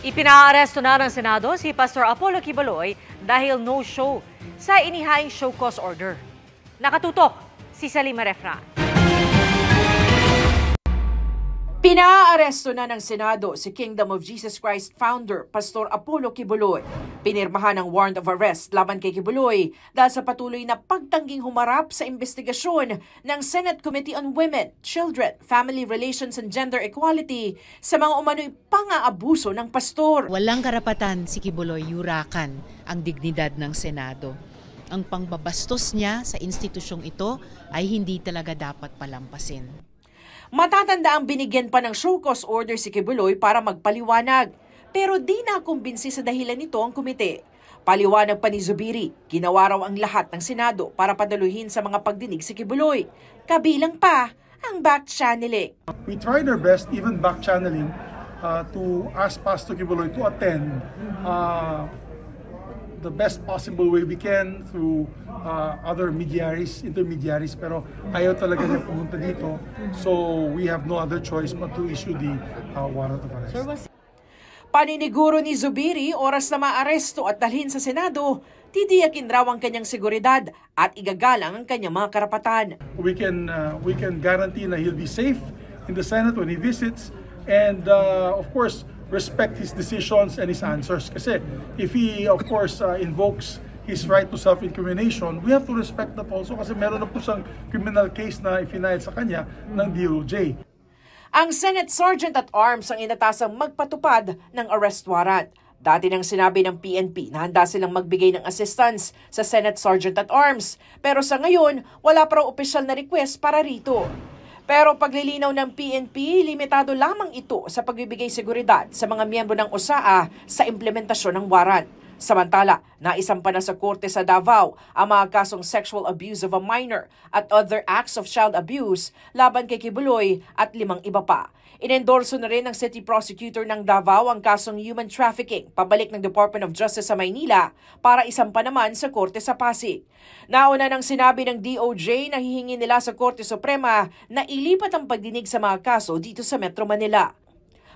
Ipinaaresto na ng Senado si Pastor Apollo Quiboloy dahil no-show sa inihaing show cause order. Nakatutok si Salima Refran. Pinaaresto na ng Senado si Kingdom of Jesus Christ founder, Pastor Apollo Quiboloy. Pinirmahan ang warrant of arrest laban kay Quiboloy dahil sa patuloy na pagtangging humarap sa investigasyon ng Senate Committee on Women, Children, Family Relations and Gender Equality sa mga umano'y pang-aabuso ng pastor. Walang karapatan si Quiboloy yurakan ang dignidad ng Senado. Ang pangbabastos niya sa institusyong ito ay hindi talaga dapat palampasin. Matatanda ang binigyan pa ng show cause order si Quiboloy para magpaliwanag. Pero di na kumbinsi sa dahilan nito ang komite. Paliwanag pa ni Zubiri, ginawa raw ang lahat ng Senado para padaluhin sa mga pagdinig si Quiboloy. Kabilang pa ang back-channeling. We tried our best, even back-channeling, to ask Pastor Quiboloy to attend the best possible way we can through other intermediaries, pero ayaw talaga niya pumunta dito. So we have no other choice but to issue the warrant of arrest. Paniniguro ni Zubiri, oras na maaresto at dalhin sa Senado, titiyakin raw ang kanyang seguridad at igagalang ang kanyang mga karapatan. We can guarantee na he'll be safe in the Senate when he visits, and of course respect his decisions and his answers. Kasi if he, of course, invokes his right to self-incrimination, we have to respect that also kasi meron na po siyang criminal case na ifinail sa kanya ng DOJ. Ang Senate Sergeant at Arms ang inatasang magpatupad ng arrest warrant. Dati nang sinabi ng PNP na handa silang magbigay ng assistance sa Senate Sergeant at Arms. Pero sa ngayon, wala pa raw opisyal na request para rito. Pero paglilinaw ng PNP, limitado lamang ito sa pagbibigay seguridad sa mga miyembro ng OSAA sa implementasyon ng warrant. Samantala, naisampa na sa korte sa Davao ang mga kasong sexual abuse of a minor at other acts of child abuse laban kay Quiboloy at 5 iba pa. Inendorso na rin ng City Prosecutor ng Davao ang kasong human trafficking pabalik ng Department of Justice sa Maynila para isampa naman sa korte sa Pasig. Nauna nang sinabi ng DOJ na hihingi nila sa Korte Suprema na ilipat ang pagdinig sa mga kaso dito sa Metro Manila.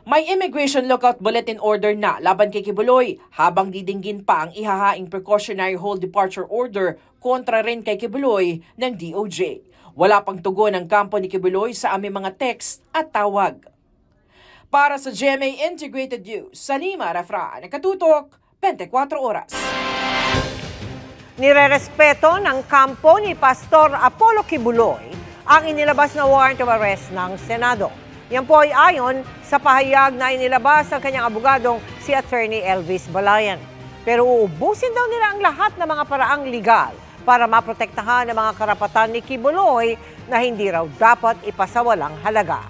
May immigration lookout bulletin order na laban kay Quiboloy habang didinggin pa ang ihahaing precautionary hold departure order kontra rin kay Quiboloy ng DOJ. Wala pang tugon ang kampo ni Quiboloy sa aming mga text at tawag. Para sa GMA Integrated News, Salima Refran, nakatutok 24 oras. Nirerespeto ng kampo ni Pastor Apollo Quiboloy ang inilabas na warrant of arrest ng Senado. Yan po ay ayon sa pahayag na inilabas ng kanyang abogadong si Attorney Elvis Balayan. Pero uubusin daw nila ang lahat ng mga paraang legal para maprotektahan ang mga karapatan ni Quiboloy na hindi raw dapat ipasawalang halaga.